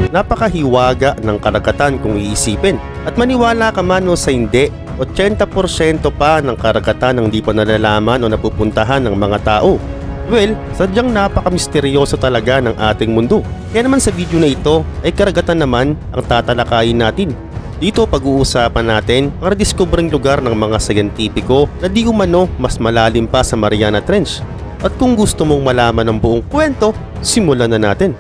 Napakahiwaga ng karagatan kung iisipin. At maniwala ka man o sa hindi, 80% pa ng karagatan ang di pa nalalaman o napupuntahan ng mga tao. Well, sadyang napaka-misteryoso talaga ng ating mundo. Kaya naman sa video na ito ay karagatan naman ang tatalakayin natin. Dito pag-uusapan natin ang rediscovering lugar ng mga siyentipiko na di umano mas malalim pa sa Mariana Trench. At kung gusto mong malaman ang buong kwento, simulan na natin.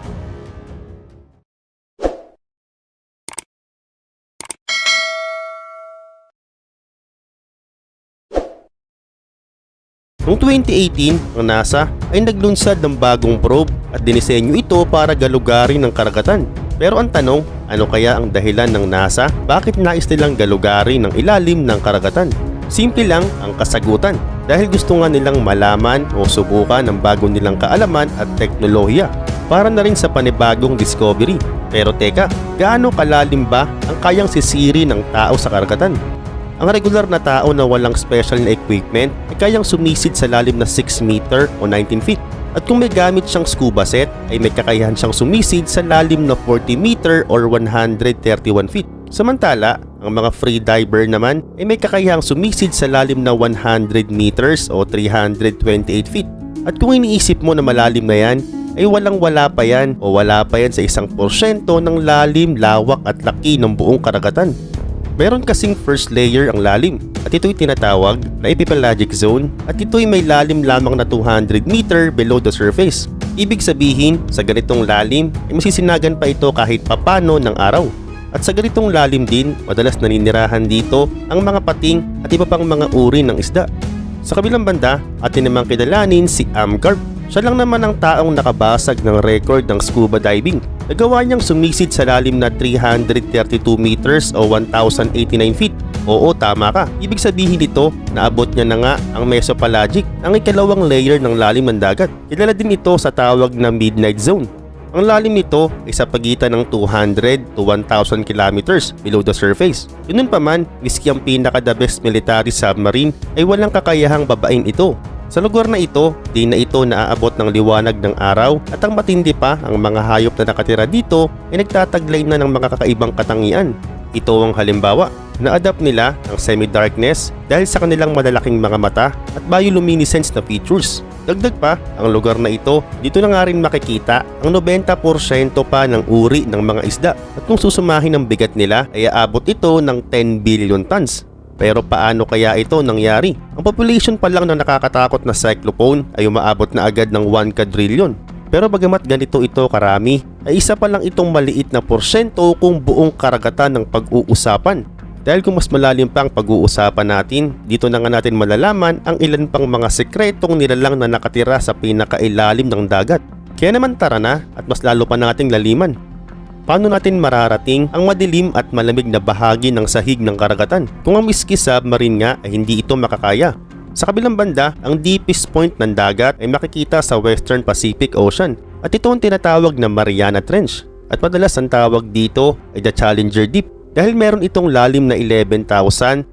Noong 2018, ang NASA ay naglunsad ng bagong probe at dinisenyo ito para galugarin ng karagatan. Pero ang tanong, ano kaya ang dahilan ng NASA? Bakit nais nilang galugarin ng ilalim ng karagatan? Simple lang ang kasagutan, dahil gusto nga nilang malaman o subukan ang bago nilang kaalaman at teknolohiya para na rin sa panibagong discovery. Pero teka, gaano kalalim ba ang kayang sisiri ng tao sa karagatan? Ang regular na tao na walang special na equipment ay kayang sumisid sa lalim na 6 meter o 19 feet. At kung may gamit siyang scuba set, ay may kakayahan siyang sumisid sa lalim na 40 meter or 131 feet. Samantala, ang mga free diver naman ay may kakayahang sumisid sa lalim na 100 meters o 328 feet. At kung iniisip mo na malalim na yan, ay walang-wala pa yan o wala pa yan sa 1% ng lalim, lawak at laki ng buong karagatan. Meron kasing first layer ang lalim at ito'y tinatawag na epipelagic zone at ito'y may lalim lamang na 200 meter below the surface. Ibig sabihin, sa ganitong lalim ay masisinagan pa ito kahit papano ng araw. At sa ganitong lalim din, madalas naninirahan dito ang mga pating at iba pang mga uri ng isda. Sa kabilang banda, atin namang kilalanin si Amgarp. Siya lang naman ang taong nakabasag ng record ng scuba diving. Nagawa niyang sumisid sa lalim na 332 meters o 1,089 feet. Oo, tama ka. Ibig sabihin nito, naabot niya na nga ang mesopelagic, ang ikalawang layer ng lalim ng dagat. Kilala din ito sa tawag na midnight zone. Ang lalim nito ay sa pagitan ng 200 to 1,000 kilometers below the surface. Ganun pa man, miski ang pinaka-the best military submarine ay walang kakayahang babain ito. Sa lugar na ito, di na ito naaabot ng liwanag ng araw at ang matindi pa, ang mga hayop na nakatira dito ay nagtataglay na ng mga kakaibang katangian. Ito ang halimbawa, na-adapt nila ang semi-darkness dahil sa kanilang malalaking mga mata at bioluminescence na features. Dagdag pa, ang lugar na ito, dito na nga rin makikita ang 90% pa ng uri ng mga isda at kung susumahin ang bigat nila ay aabot ito ng 10 billion tons. Pero paano kaya ito nangyari? Ang population pa lang ng nakakatakot na cyclone ay umaabot na agad ng 1 quadrillion. Pero bagamat ganito ito karami, ay isa pa lang itong maliit na porsyento kung buong karagatan ng pag-uusapan. Dahil kung mas malalim pa ang pag-uusapan natin, dito na nga natin malalaman ang ilan pang mga sekretong nilalang na nakatira sa pinakailalim ng dagat. Kaya naman tara na at mas lalo pa nating laliman. Paano natin mararating ang madilim at malamig na bahagi ng sahig ng karagatan kung ang miski submarine nga ay hindi ito makakaya? Sa kabilang banda, ang deepest point ng dagat ay makikita sa Western Pacific Ocean at ito ang tinatawag na Mariana Trench. At madalas ang tawag dito ay the Challenger Deep dahil meron itong lalim na 11,034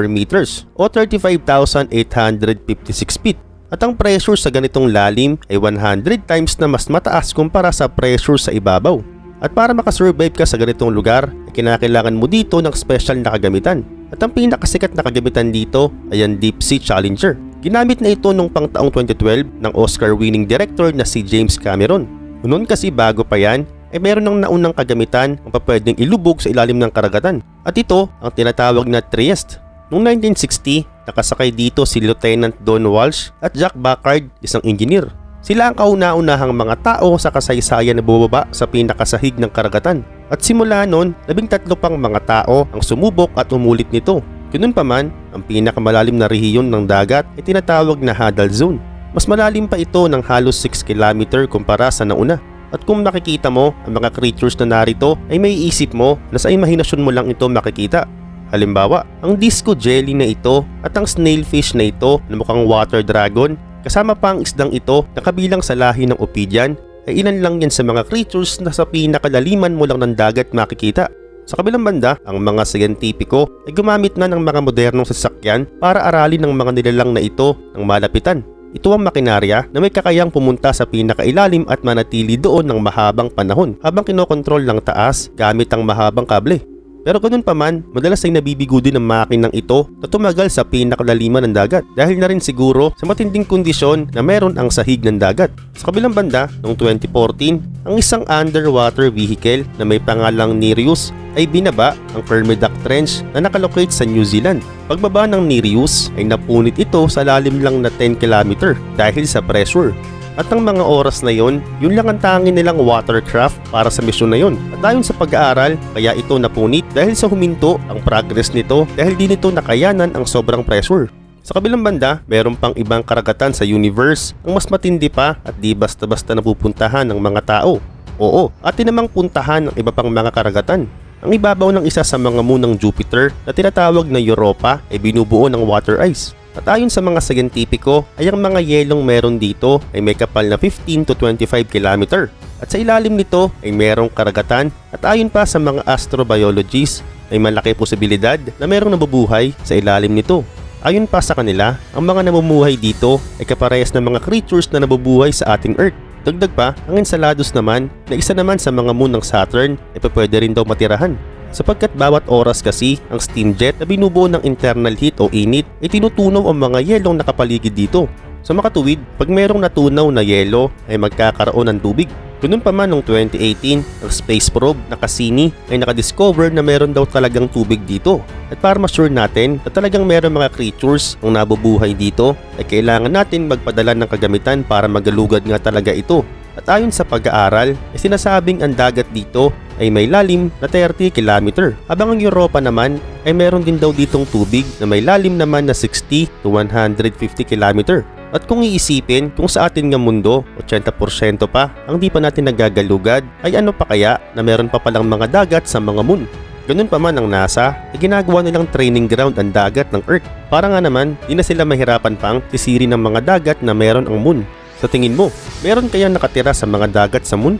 meters o 35,856 feet. At ang pressure sa ganitong lalim ay 100 times na mas mataas kumpara sa pressure sa ibabaw. At para makasurvive ka sa ganitong lugar, ay kinakailangan mo dito ng special na kagamitan. At ang pinakasikat na kagamitan dito ay ang Deep Sea Challenger. Ginamit na ito nung pang taong 2012 ng Oscar-winning director na si James Cameron. Noon kasi bago pa yan, ay meron ng naunang kagamitan ang papwedeng ilubog sa ilalim ng karagatan. At ito ang tinatawag na Trieste. Noong 1960, nakasakay dito si Lieutenant Don Walsh at Jack Baccard, isang engineer. Sila ang kauna-unahang mga tao sa kasaysayan na bumaba sa pinakasahig ng karagatan. At simula noon, 13 pang mga tao ang sumubok at umulit nito. Ganun pa man, ang pinakamalalim na rehiyon ng dagat ay tinatawag na Hadal Zone. Mas malalim pa ito ng halos 6 km kumpara sa nauna. At kung makikita mo ang mga creatures na narito ay may isip mo na sa imahinasyon mo lang ito makikita. Halimbawa, ang disco jelly na ito at ang snailfish na ito na mukhang water dragon, kasama pa ang isdang ito na kabilang sa lahi ng Ophidian, ay ilan lang yan sa mga creatures na sa pinakalaliman mo lang ng dagat makikita. Sa kabilang banda, ang mga siyentipiko ay gumamit na ng mga modernong sasakyan para aralin ang mga nilalang na ito ng malapitan. Ito ang makinarya na may kakayang pumunta sa pinakailalim at manatili doon ng mahabang panahon habang kinokontrol ng taas gamit ang mahabang kable. Pero ganun pa man, madalas ay nabibigo din ang makinang ito na tumagal sa pinakalaliman ng dagat dahil na rin siguro sa matinding kondisyon na meron ang sahig ng dagat. Sa kabilang banda, noong 2014, ang isang underwater vehicle na may pangalang Nereus ay binaba ang Kermadec Trench na nakalocate sa New Zealand. Pagbaba ng Nereus ay napunit ito sa lalim lang na 10 km dahil sa pressure. At ang mga oras na yon, yun lang ang tanging nilang watercraft para sa misyon na yon. At ayon sa pag-aaral, kaya ito napunit dahil sa huminto ang progress nito dahil di nito nakayanan ang sobrang pressure. Sa kabilang banda, meron pang ibang karagatan sa universe ang mas matindi pa at di basta-basta napupuntahan ng mga tao. Oo, atin namang puntahan ng iba pang mga karagatan. Ang ibabaw ng isa sa mga moon ng Jupiter na tinatawag na Europa ay binubuo ng water ice. At ayon sa mga scientifico ay ang mga yelong meron dito ay may kapal na 15 to 25 km. At sa ilalim nito ay merong karagatan at ayon pa sa mga astrobiologists ay malaki posibilidad na merong nabubuhay sa ilalim nito. Ayon pa sa kanila, ang mga namumuhay dito ay kaparehas ng mga creatures na nabubuhay sa ating Earth. Dagdag pa, ang Enceladus naman na isa naman sa mga moon ng Saturn ay pwede rin daw matirahan. Sapagkat bawat oras kasi ang steam jet na binubuo ng internal heat o init ay tinutunaw ang mga yelong nakapaligid dito. Sa makatuwid, pag merong natunaw na yelo ay magkakaroon ng tubig. Ganun pa man noong 2018, ang space probe na Cassini ay nakadiscover na meron daw talagang tubig dito. At para ma-sure natin na talagang meron mga creatures ang nabubuhay dito, ay kailangan natin magpadala ng kagamitan para magalugad nga talaga ito. At ayon sa pag-aaral, ay sinasabing ang dagat dito ay may lalim na 30 km. Habang ang Europa naman ay meron din daw ditong tubig na may lalim naman na 60 to 150 km. At kung iisipin kung sa atin nga mundo, 80% pa ang di pa natin nagagalugad, ay ano pa kaya na meron pa palang mga dagat sa mga moon? Ganun pa man ang NASA, ay ginagawa nilang training ground ang dagat ng Earth. Para nga naman, di na sila mahirapan pang sisirin ng mga dagat na meron ang moon. Sa tingin mo, meron kaya nakatira sa mga dagat sa moon?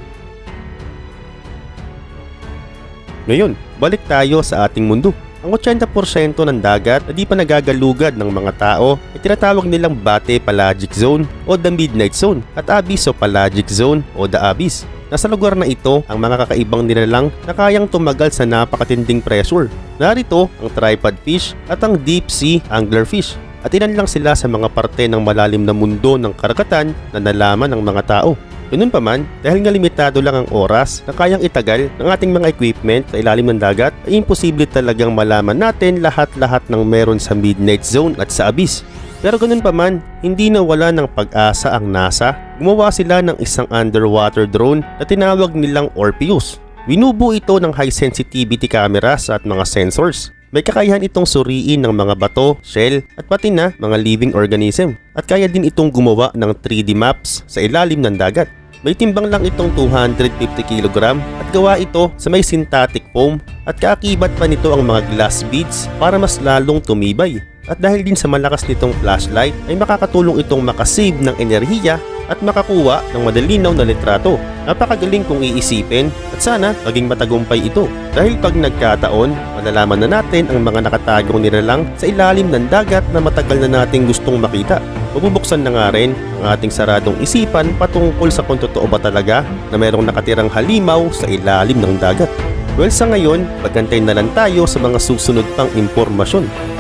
Ngayon, balik tayo sa ating mundo. Ang 80% ng dagat na di pa nagagalugad ng mga tao ay tinatawag nilang Bate Pelagic Zone o the Midnight Zone at Abyss o Pelagic Zone o the Abyss. Nasa lugar na ito ang mga kakaibang nilalang na kayang tumagal sa napakatinding pressure. Narito ang tripod fish at ang deep sea anglerfish. At ilan lang sila sa mga parte ng malalim na mundo ng karagatan na nalaman ng mga tao. Ganun pa man, dahil nga limitado lang ang oras na kayang itagal ng ating mga equipment sa ilalim ng dagat, ay imposible talagang malaman natin lahat-lahat ng meron sa Midnight Zone at sa Abyss. Pero ganun pa man, hindi nawala ng pag-asa ang NASA. Gumawa sila ng isang underwater drone na tinawag nilang Orpheus. Binubuo ito ng high sensitivity cameras at mga sensors. May kakayahan itong suriin ng mga bato, shell at pati na mga living organism. At kaya din itong gumawa ng 3D maps sa ilalim ng dagat. May timbang lang itong 250 kg at gawa ito sa may synthetic foam at kaakibat pa nito ang mga glass beads para mas lalong tumibay. At dahil din sa malakas nitong flashlight ay makakatulong itong makasave ng enerhiya at makakuha ng madalinaw na litrato. Napakagaling kung iisipin at sana maging matagumpay ito. Dahil pag nagkataon, malalaman na natin ang mga nakatagong nilalang sa ilalim ng dagat na matagal na nating gustong makita. Mabubuksan na nga rin ang ating saradong isipan patungkol sa kung totoo ba talaga na mayroong nakatirang halimaw sa ilalim ng dagat. Well, sa ngayon, magantay na lang tayo sa mga susunod pang impormasyon.